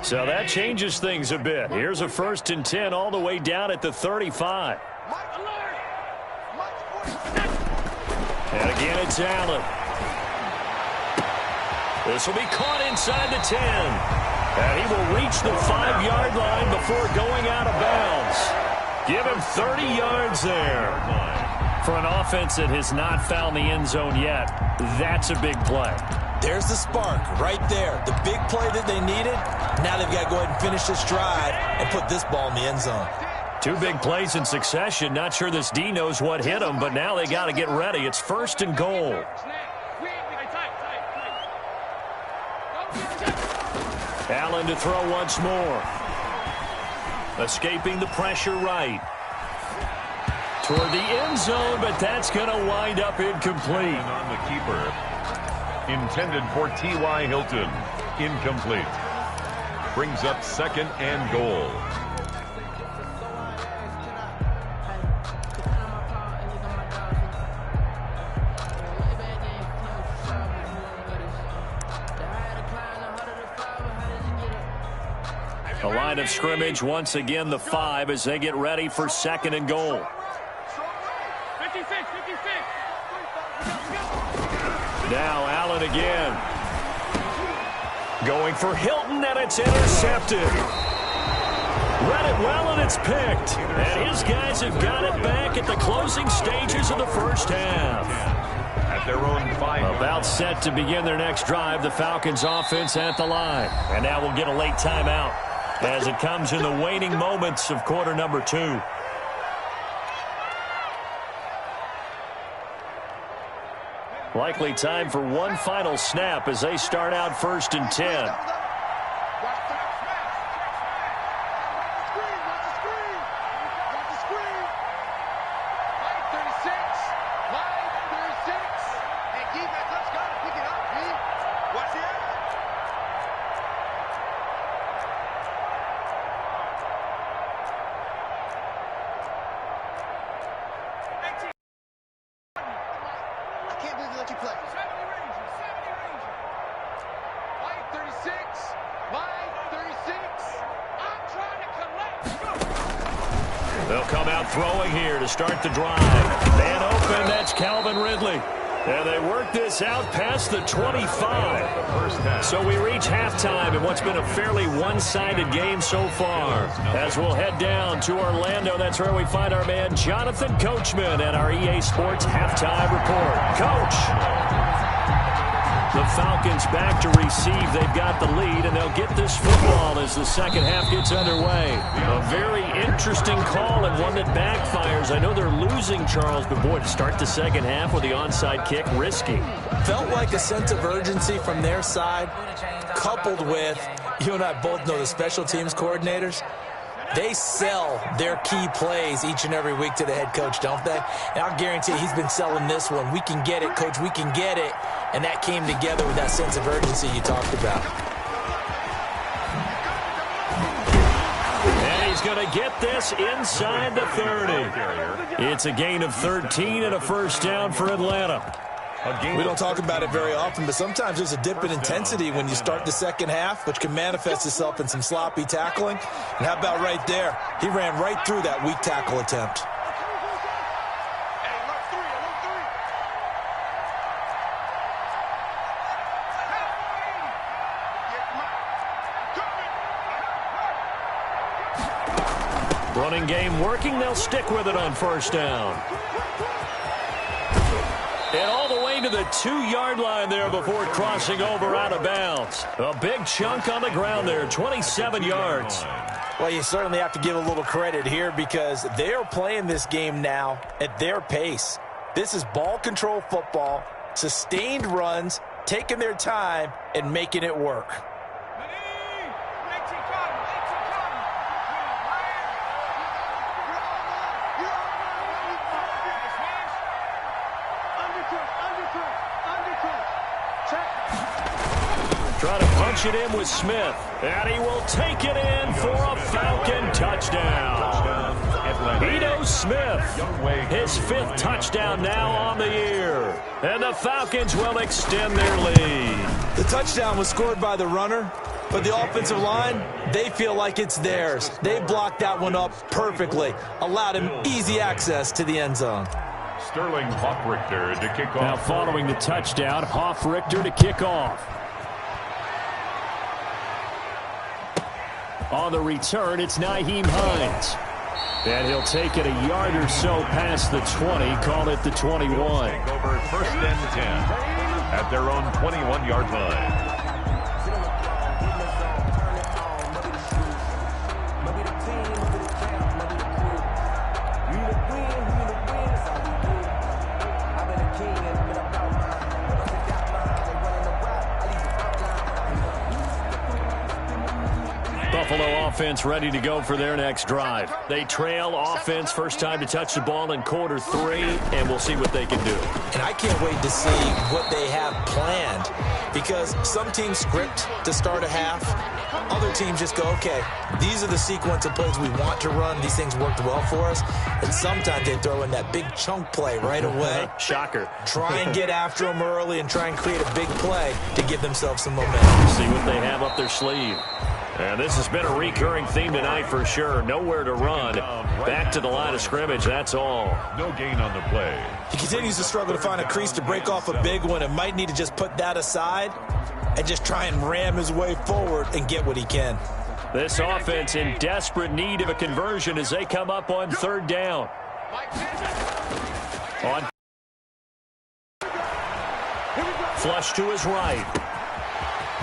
So that changes things a bit. Here's a 1st and 10 all the way down at the 35. And again, it's Allen. This will be caught inside the 10. And he will reach the 5-yard line before going out of bounds. Give him 30 yards there. For an offense that has not found the end zone yet, that's a big play. There's the spark right there. The big play that they needed. Now they've got to go ahead and finish this drive and put this ball in the end zone. 2 big plays in succession. Not sure this D knows what hit him, but now they got to get ready. It's 1st and goal. Allen to throw once more. Escaping the pressure right. Toward the end zone, but that's going to wind up incomplete. On the keeper. Intended for T.Y. Hilton. Incomplete. Brings up 2nd and goal. A line of scrimmage, once again the 5 as they get ready for 2nd and goal. 56. Now Allen again. Going for Hilton, and it's intercepted. Read it well, and it's picked. And his guys have got it back at the closing stages of the first half. At their own 5. About set to begin their next drive, the Falcons offense at the line. And now we'll get a late timeout as it comes in the waning moments of quarter number 2. Likely time for one final snap as they start out 1st and 10. They'll come out throwing here to start the drive. Man open, that's Calvin Ridley. And they work this out past the 25. So we reach halftime in what's been a fairly one-sided game so far. As we'll head down to Orlando, that's where we find our man Jonathan Coachman at our EA Sports Halftime Report. Coach! The Falcons back to receive. They've got the lead, and they'll get this football as the second half gets underway. A very interesting call and one that backfires. I know they're losing, Charles, but boy, to start the second half with the onside kick, risky. Felt like a sense of urgency from their side, coupled with, you and I both know the special teams coordinators. They sell their key plays each and every week to the head coach, don't they? And I'll guarantee he's been selling this one. We can get it, coach, we can get it. And that came together with that sense of urgency you talked about. And he's going to get this inside the 30. It's a gain of 13 and a first down for Atlanta. We don't talk about it very often, but sometimes there's a dip in intensity when you start the second half, which can manifest itself in some sloppy tackling. And how about right there? He ran right through that weak tackle attempt. Running game working. They'll stick with it on first down. And all the way to the 2-yard line there before crossing over out of bounds. A big chunk on the ground there, 27 yards. Well, you certainly have to give a little credit here because they are playing this game now at their pace. This is ball control football, sustained runs, taking their time, and making it work. Trying to punch it in with Smith. And he will take it in for a Falcon touchdown. Ito Smith, his 5th touchdown now on the year. And the Falcons will extend their lead. The touchdown was scored by the runner, but the offensive line, they feel like it's theirs. They blocked that one up perfectly, allowed him easy access to the end zone. Sterling Hoffrichter to kick off. Now following the touchdown, Hoffrichter to kick off. On the return, it's Nyheim Hines. And he'll take it a yard or so past the 20, call it the 21. Take over 1st and 10 at their own 21-yard line. Buffalo offense ready to go for their next drive. They trail offense, first time to touch the ball in quarter 3, and we'll see what they can do. And I can't wait to see what they have planned, because some teams script to start a half. Other teams just go, okay, these are the sequence of plays we want to run. These things worked well for us. And sometimes they throw in that big chunk play right away. Shocker. Try and get after them early and try and create a big play to give themselves some momentum. See what they have up their sleeve. And this has been a recurring theme tonight for sure. Nowhere to run. Back to the line of scrimmage, that's all. No gain on the play. He continues to struggle to find a crease to break off a big one and might need to just put that aside and just try and ram his way forward and get what he can. This offense in desperate need of a conversion as they come up on 3rd down. Flush to his right.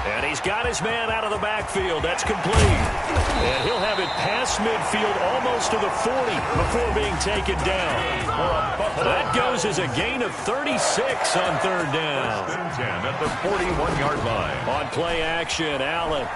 And he's got his man out of the backfield. That's complete. And he'll have it past midfield almost to the 40 before being taken down. That goes as a gain of 36 on 3rd down. 10 at the 41-yard line. On play action, Allen.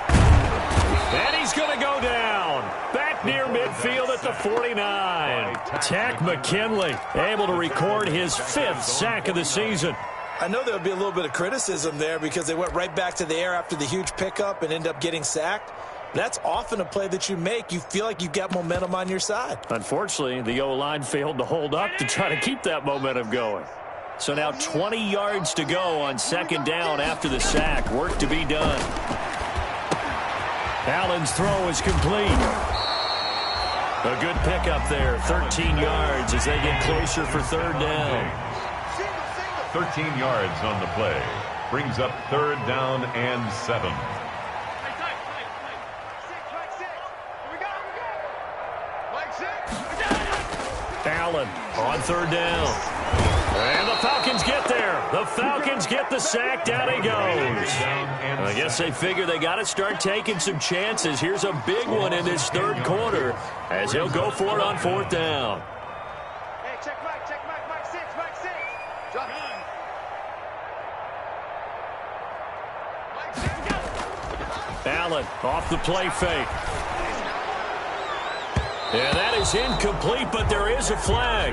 And he's going to go down. Back near midfield at the 49. Tack McKinley able to record his 5th sack of the season. I know there'll be a little bit of criticism there because they went right back to the air after the huge pickup and end up getting sacked. That's often a play that you make. You feel like you've got momentum on your side. Unfortunately, the O-line failed to hold up to try to keep that momentum going. So now 20 yards to go on 2nd down after the sack. Work to be done. Allen's throw is complete. A good pickup there, 13 yards as they get closer for 3rd down. 13 yards on the play. Brings up 3rd down and 7. Allen on 3rd down. And the Falcons get there. The Falcons get the sack. Down he goes. I guess they figure they got to start taking some chances. Here's a big one in this 3rd quarter as he'll go for it on 4th down. Hey, check Mike 6. Drop it. Allen off the play fake. And that is incomplete, but there is a flag.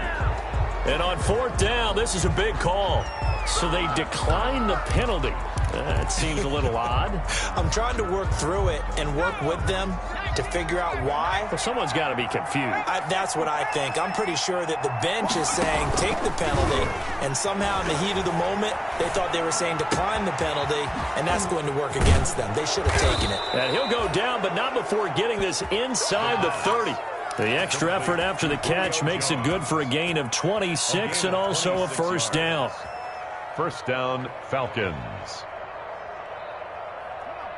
And on 4th down, this is a big call. So they decline the penalty. That seems a little odd. I'm trying to work through it and work with them to figure out why. Well, someone's got to be confused. That's what I think. I'm pretty sure that the bench is saying take the penalty, and somehow in the heat of the moment, they thought they were saying decline the penalty, and that's going to work against them. They should have taken it. And he'll go down, but not before getting this inside the 30. The extra effort after the catch makes it good for a gain of 26 and also a 1st down. 1st down, Falcons.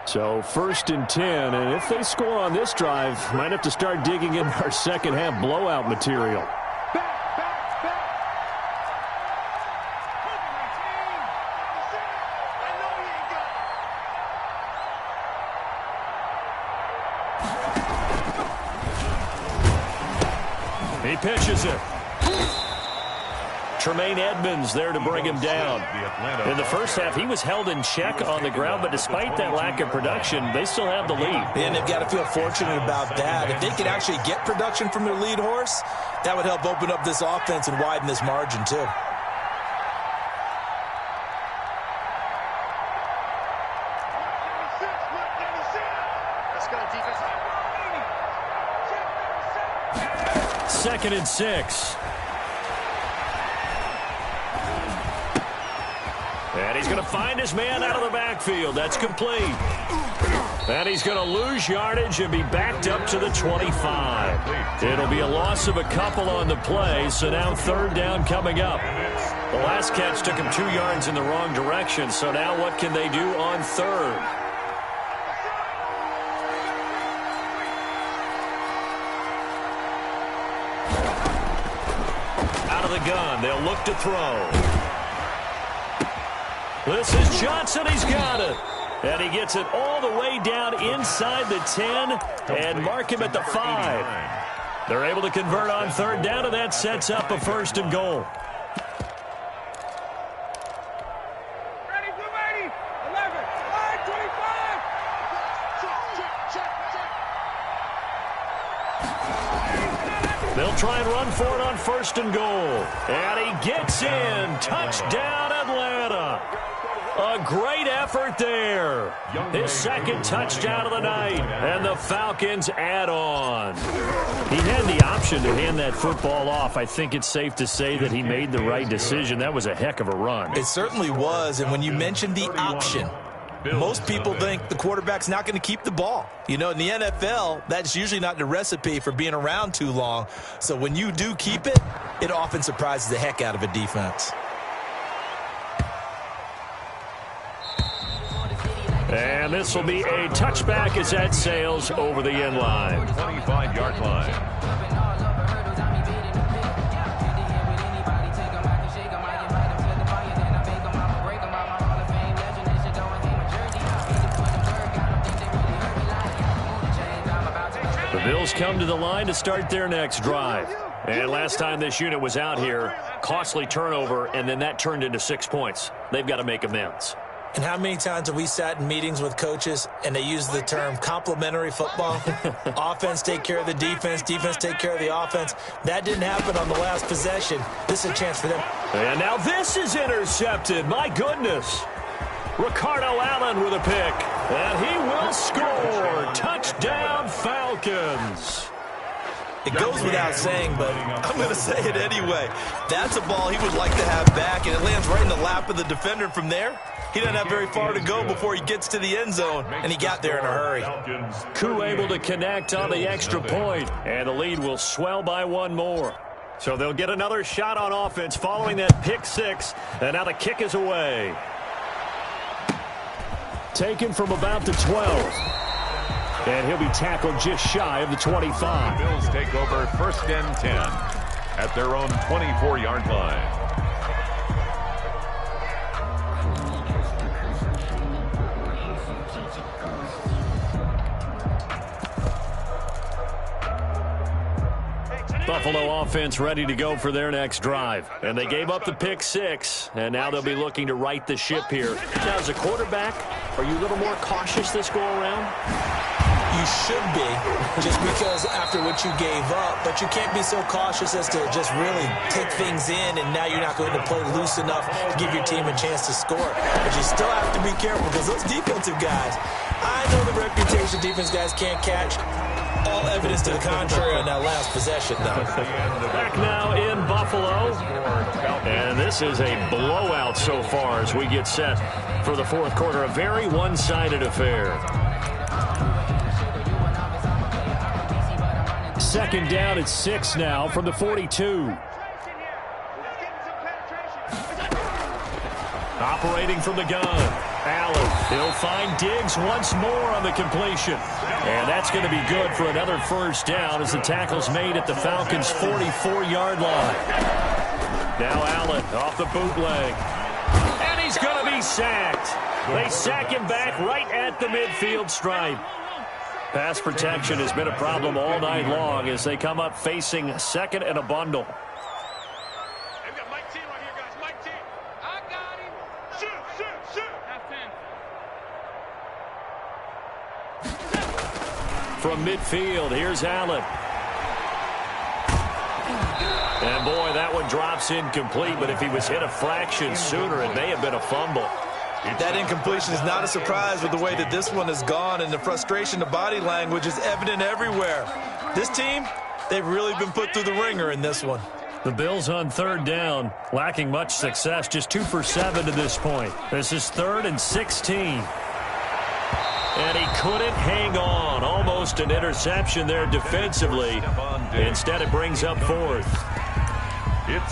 So 1st and 10, and if they score on this drive, might have to start digging in our 2nd half blowout material. He pitches it. Tremaine Edmonds there to bring him down. In the first half, he was held in check on the ground, but despite that lack of production, they still have the lead. And they've got to feel fortunate about that. If they could actually get production from their lead horse, that would help open up this offense and widen this margin too. 2nd and 6. And he's going to find his man out of the backfield. That's complete. And he's going to lose yardage and be backed up to the 25. It'll be a loss of a couple on the play, so now 3rd down coming up. The last catch took him 2 yards in the wrong direction, so now what can they do on 3rd? Out of the gun, they'll look to throw. This is Johnson. He's got it. And he gets it all the way down inside the 10 and mark him at the 5. They're able to convert on 3rd down, and that sets up a 1st and goal. Ready, 280, 11, 25. They'll try and run for it on 1st and goal. And he gets in. Touchdown, Atlanta. A great effort there. His 2nd touchdown of the night. And the Falcons add on. He had the option to hand that football off. I think it's safe to say that he made the right decision. That was a heck of a run. It certainly was. And when you mentioned the option, most people think the quarterback's not going to keep the ball. You know, in the NFL, that's usually not the recipe for being around too long. So when you do keep it, it often surprises the heck out of a defense. And this will be a touchback as that sails over the end line. 25-yard line. The Bills come to the line to start their next drive. And last time this unit was out here, costly turnover, and then that turned into 6 points. They've got to make amends. And how many times have we sat in meetings with coaches and they use the term complementary football? Offense take care of the defense, defense take care of the offense. That didn't happen on the last possession. This is a chance for them. And now this is intercepted. My goodness. Ricardo Allen with a pick. And he will score. Touchdown, Falcons. It goes without saying, but I'm going to say it anyway. That's a ball he would like to have back, and it lands right in the lap of the defender from there. He doesn't have very far to go before he gets to the end zone, and he got there in a hurry. Koo able to connect on the extra point, and the lead will swell by 1 more. So they'll get another shot on offense following that pick 6, and now the kick is away. Taken from about the 12. And he'll be tackled just shy of the 25. The Bills take over 1st and 10 at their own 24-yard line. Buffalo offense ready to go for their next drive. And they gave up the pick 6, and now they'll be looking to right the ship here. Now, as a quarterback, are you a little more cautious this go-around? You should be, just because after what you gave up, but you can't be so cautious as to just really take things in, and now you're not going to play loose enough to give your team a chance to score. But you still have to be careful, because those defensive guys, I know the reputation defense guys can't catch. All evidence to the contrary on that last possession, though. Back now in Buffalo. And this is a blowout so far as we get set for the 4th quarter. A very one-sided affair. 2nd down at 6 now from the 42. Operating from the gun. Allen, he'll find Diggs once more on the completion. And that's going to be good for another 1st down as the tackle's made at the Falcons' 44-yard line. Now Allen off the bootleg. And he's going to be sacked. They sack him back right at the midfield stripe. Pass protection has been a problem all night long as they come up facing 2nd and a bundle. They've got Mike T right here, guys. Mike T. I got him. Shoot, shoot, shoot. From midfield, here's Allen. And boy, that one drops incomplete, but if he was hit a fraction sooner, it may have been a fumble. That incompletion is not a surprise with the way that this one has gone, and the frustration, the body language is evident everywhere. This team, They've really been put through the ringer in this one. The Bills on third down, lacking much success, just 2 for 7 to this point. This is 3rd and 16. And he couldn't hang on. Almost an interception there defensively. Instead, it brings up 4th.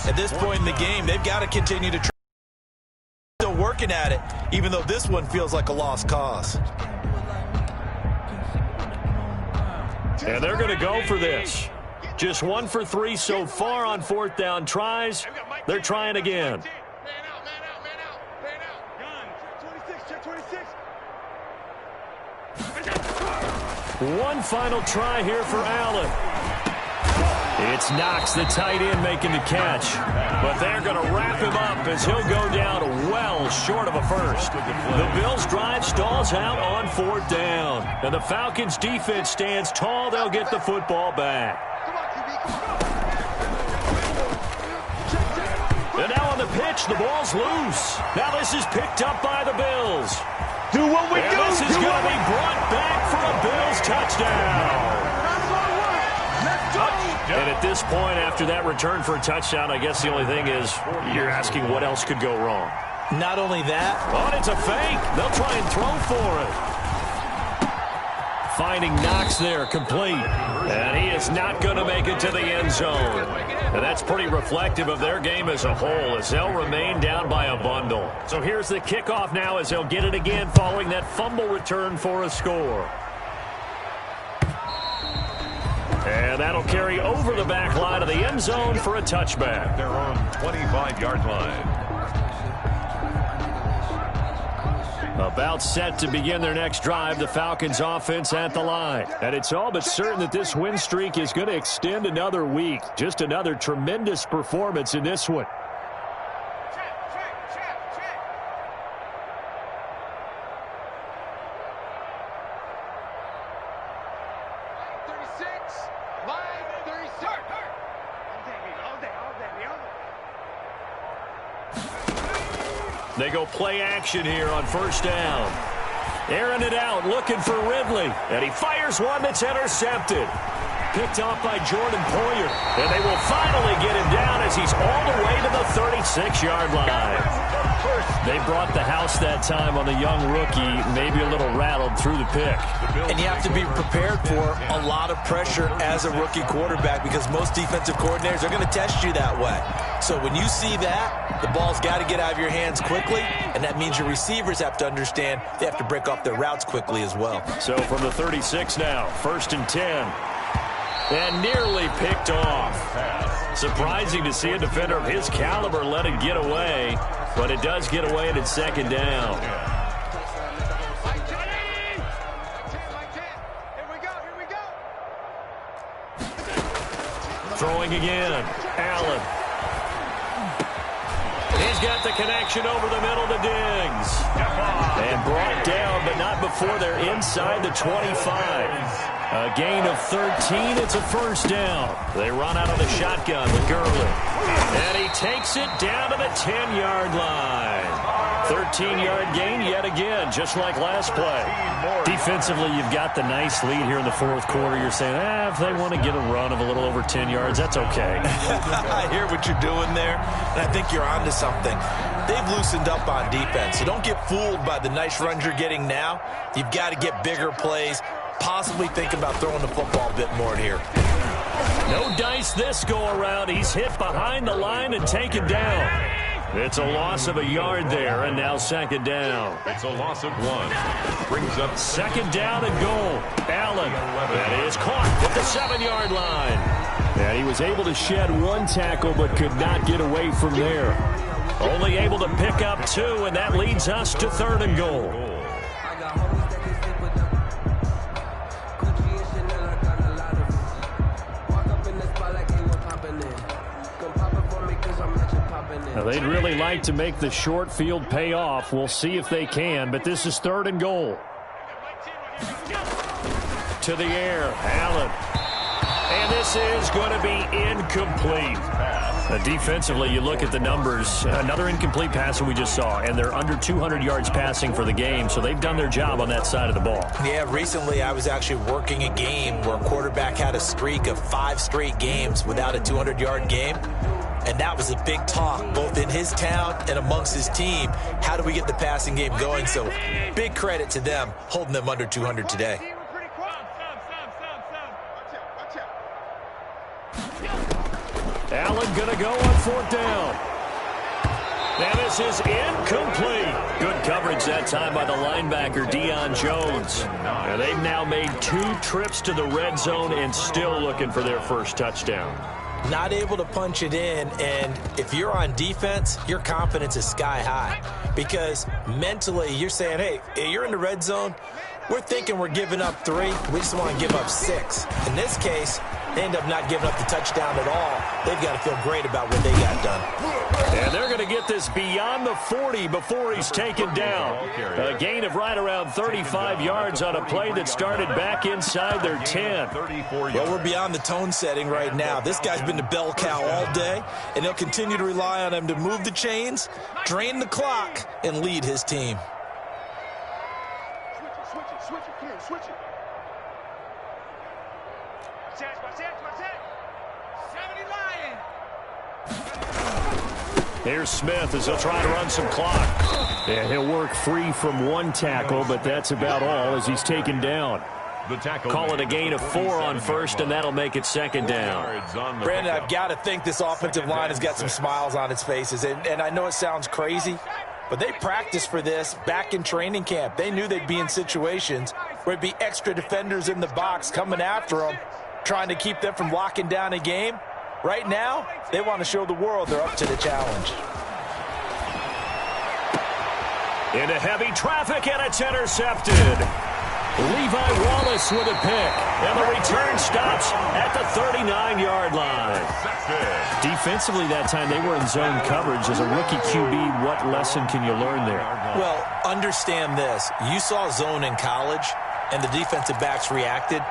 At this point in the game, they've got to continue to try. Still working at it, even though this one feels like a lost cause. And they're going to go for this. Just 1 for 3 so far on 4th down tries. They're trying again. One final try here for Allen. It's Knox, the tight end, making the catch. But they're going to wrap him up as he'll go down well short of a first. The Bills' drive stalls out on 4th down. And the Falcons' defense stands tall. They'll get the football back. And now on the pitch, the ball's loose. Now this is picked up by the Bills. Do what we do. This is going to be brought back for a Bills touchdown. And at this point, after that return for a touchdown, I guess the only thing is you're asking what else could go wrong. Not only that. Oh, it's a fake. They'll try and throw for it. Finding Knox there, complete. And he is not going to make it to the end zone. And that's pretty reflective of their game as a whole, as they'll remain down by a bundle. So here's the kickoff now as they'll get it again following that fumble return for a score. And that'll carry over the back line of the end zone for a touchback. They're on 25-yard line. About set to begin their next drive, the Falcons offense at the line. And it's all but certain that this win streak is going to extend another week. Just another tremendous performance in this one. They go play action here on 1st down. Airing it out, looking for Ridley. And he fires one that's intercepted. Picked off by Jordan Poyer. And they will finally get him down as he's all the way to the 36-yard line. They brought the house that time on the young rookie, maybe a little rattled through the pick. And you have to be prepared for a lot of pressure as a rookie quarterback because most defensive coordinators are going to test you that way. So when you see that, the ball's got to get out of your hands quickly, and that means your receivers have to understand they have to break off their routes quickly as well. So from the 36 now, 1st and 10. And nearly picked off. Surprising to see a defender of his caliber let it get away, but it does get away and it's 2nd down. Throwing again. Allen. He's got the connection over the middle to Diggs. And brought down, but not before they're inside the 25. A gain of 13. It's a 1st down. They run out of the shotgun with Gurley. And he takes it down to the 10-yard line. 13-yard gain yet again, just like last play. Defensively, you've got the nice lead here in the 4th quarter. You're saying, if they want to get a run of a little over 10 yards, that's okay. I hear what you're doing there, and I think you're onto something. They've loosened up on defense, so don't get fooled by the nice runs you're getting now. You've got to get bigger plays, possibly think about throwing the football a bit more here. No dice this go-around. He's hit behind the line and taken down. It's a loss of a yard there, and now 2nd down. It's a loss of 1. Brings up 2nd down and goal. Allen. That is caught at the 7-yard line. And he was able to shed 1 tackle, but could not get away from there. Only able to pick up 2, and that leads us to 3rd and goal. Now, they'd really like to make the short field pay off. We'll see if they can, but this is 3rd and goal. To the air, Allen. And this is going to be incomplete. Defensively, you look at the numbers. Another incomplete pass that we just saw, and they're under 200 yards passing for the game, so they've done their job on that side of the ball. Yeah, recently I was actually working a game where a quarterback had a streak of 5 straight games without a 200-yard game, and that was a big talk, both in his town and amongst his team. How do we get the passing game going? So big credit to them, holding them under 200 today. Allen going to go on 4th down. And this is incomplete. Good coverage that time by the linebacker, Deion Jones. And they've now made 2 trips to the red zone and still looking for their first touchdown. Not able to punch it in, and if you're on defense, your confidence is sky high. Because mentally, you're saying, hey, you're in the red zone. We're thinking we're giving up 3. We just want to give up 6. In this case, they end up not giving up the touchdown at all. They've got to feel great about what they got done. And they're going to get this beyond the 40 before he's taken down. A gain of right around 35 yards on a play that started back inside their 10. Well, we're beyond the tone setting right now. This guy's been the bell cow all day, and they'll continue to rely on him to move the chains, drain the clock, and lead his team. Switch it. Here's Smith as he'll try to run some clock. And he'll work free from 1 tackle, but that's about all as he's taken down. Call it a gain of 4 on first, and that'll make it 2nd down. Brandon, I've got to think this offensive line has got some smiles on its faces. And I know it sounds crazy, but they practiced for this back in training camp. They knew they'd be in situations where there'd be extra defenders in the box coming after them, trying to keep them from locking down a game. Right now, they want to show the world they're up to the challenge. Into heavy traffic, and it's intercepted. Levi Wallace with a pick, and the return stops at the 39-yard line. Defensively that time, they were in zone coverage. As a rookie QB, what lesson can you learn there? Well, understand this. You saw zone in college, and the defensive backs reacted,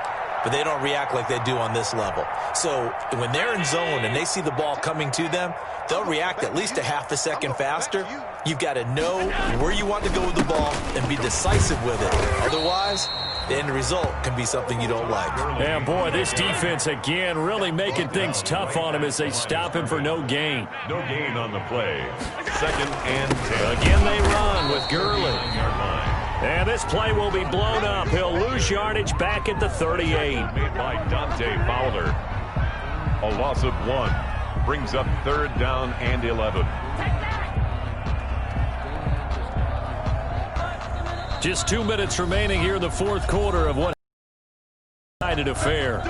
but they don't react like they do on this level. So when they're in zone and they see the ball coming to them, they'll react at least a half a second faster. You've got to know where you want to go with the ball and be decisive with it. Otherwise, the end result can be something you don't like. And boy, this defense again really making things tough on him as they stop him for no gain. No gain on the play. 2nd and 10. Again they run with Gurley. And this play will be blown up. He'll lose yardage back at the 38. Made by Dante Fowler. A loss of 1. Brings up 3rd down and 11. Just 2 minutes remaining here in the 4th quarter of what decided affair.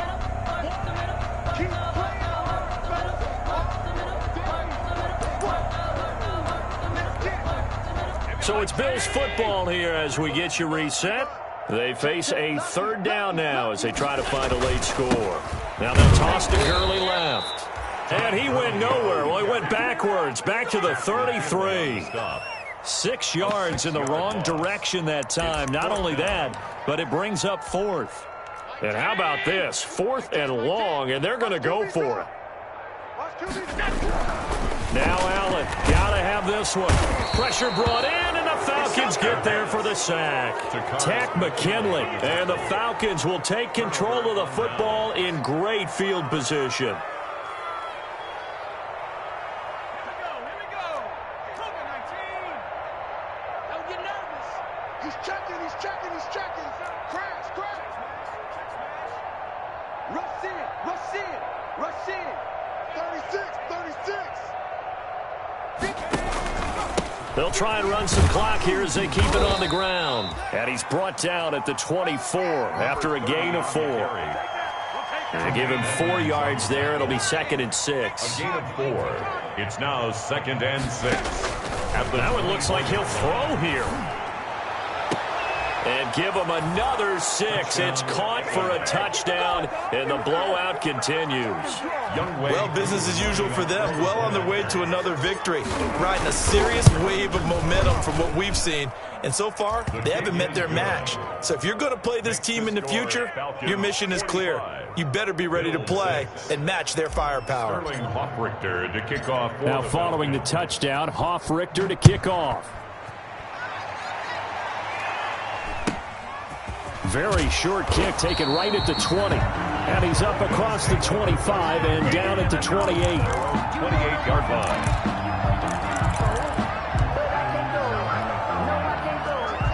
So it's Bills football here as we get you reset. They face a 3rd down now as they try to find a late score. Now they'll toss to Gurley left. And he went nowhere. Well, he went backwards, back to the 33. 6 yards in the wrong direction that time. Not only that, but it brings up 4th. And how about this? 4th and long, and they're going to go for it. Now Allen, got to have this one. Pressure brought in, and the Falcons get there for the sack. Tack McKinley, and the Falcons will take control of the football in great field position. Rush in. 36. They'll try and run some clock here as they keep it on the ground. And he's brought down at the 24 after a gain of 4. They give him 4 yards there. It'll be 2nd and 6. A gain of 4. It's now 2nd and 6. That one looks like he'll throw here. And give him another 6. It's caught for a touchdown, and the blowout continues. Well, business as usual for them. Well on their way to another victory. Riding a serious wave of momentum from what we've seen. And so far, they haven't met their match. So if you're going to play this team in the future, your mission is clear. you better be ready to play and match their firepower. Sterling Hoffrichter to kick off. Now following the touchdown, Hoffrichter to kick off. Very short kick taken right at the 20. And he's up across the 25 and down at the 28. 28-yard line.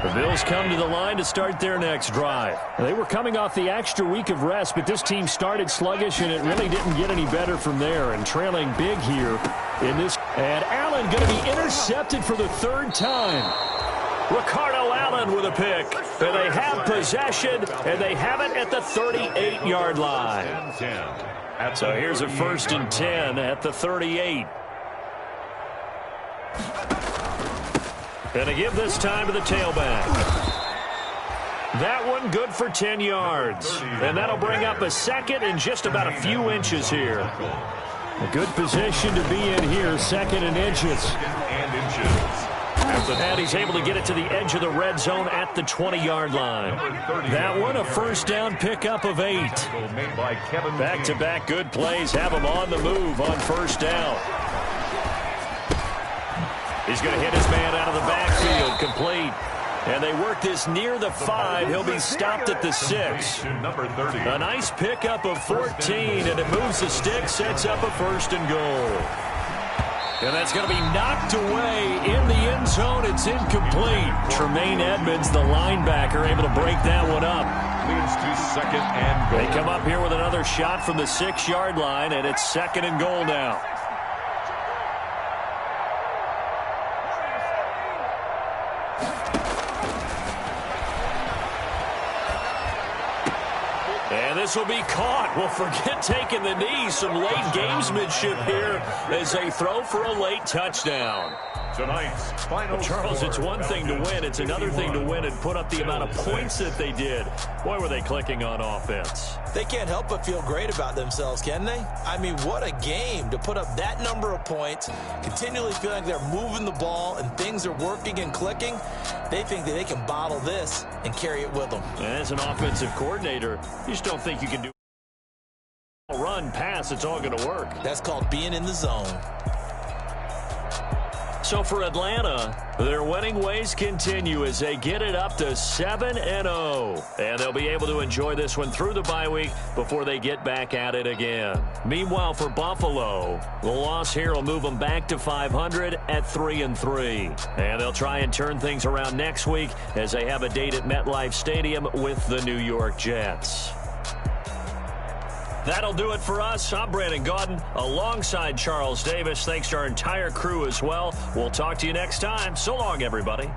The Bills come to the line to start their next drive. They were coming off the extra week of rest, but this team started sluggish, and it really didn't get any better from there. And trailing big here in this. And Allen going to be intercepted for the third time. Ricardo Allen with a pick. And they have possession, and they have it at the 38-yard line. So here's a 1st and 10 at the 38. And to give this time to the tailback. That one good for 10 yards. And that'll bring up a 2nd and just about a few inches here. A good position to be in here, 2nd and inches. And he's able to get it to the edge of the red zone at the 20-yard line. That one a 1st down pickup of 8. Back-to-back good plays have him on the move on 1st down. He's going to hit his man out of the backfield, complete. And they work this near the 5. He'll be stopped at the 6. A nice pickup of 14, and it moves the stick, sets up a 1st and goal. And that's going to be knocked away in the end zone. It's incomplete. Tremaine Edmonds, the linebacker, able to break that one up. Leads to 2nd and goal. They come up here with another shot from the 6-yard line, and it's 2nd and goal now. And this will be caught. Well, forget taking the knee. Some late gamesmanship here as they throw for a late touchdown. Tonight's final Charles, it's one thing to win. It's another thing to win and put up the amount of points that they did. Boy, were they clicking on offense. They can't help but feel great about themselves, can they? I mean, what a game to put up that number of points, continually feeling like they're moving the ball and things are working and clicking. They think that they can bottle this and carry it with them. As an offensive coordinator, you just don't think you can do run, pass, it's all going to work. That's called being in the zone. So for Atlanta, their winning ways continue as they get it up to 7-0. And they'll be able to enjoy this one through the bye week before they get back at it again. Meanwhile, for Buffalo, the loss here will move them back to 500 at 3-3. And they'll try and turn things around next week as they have a date at MetLife Stadium with the New York Jets. That'll do it for us. I'm Brandon Gaudin alongside Charles Davis. Thanks to our entire crew as well. We'll talk to you next time. So long, everybody.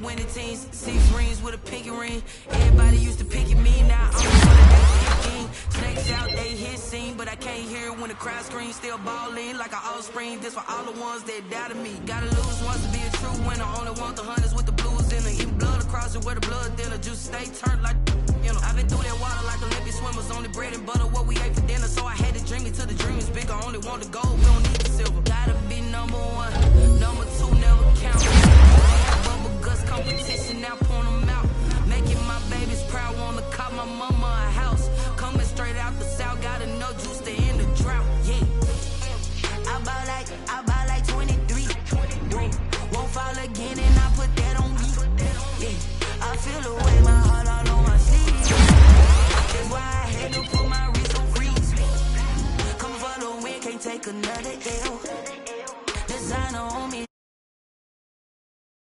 winning teams, 6 rings with a pinky ring. Everybody used to pick at me, now I'm the one that they picking. Snakes out, they hit scene, but I can't hear it when the crowd screams. Still ballin' like an offspring, this for all the ones that doubted me. Gotta lose once to be a true winner, only want the hunters with the blues in it. Even blood across it where the blood thinner, juice stay turned like, you know. I've been through that water like Olympic swimmers, only bread and butter what we ate for dinner. So I had to dream it till the dream is bigger, only want the gold, we don't need the silver. Gotta be number 1, number 2 never count. Bubble guts competition, now point them out. Making my babies proud, wanna cop my mama a house. Coming straight out the south, got enough juice to end the drought, yeah. I buy like 23. Won't fall again and I put that on me, yeah. I feel the way, my heart all on my sleeve. That's why I had to put my wrist on freeze. Come for the win, can't take another L. Designer on me.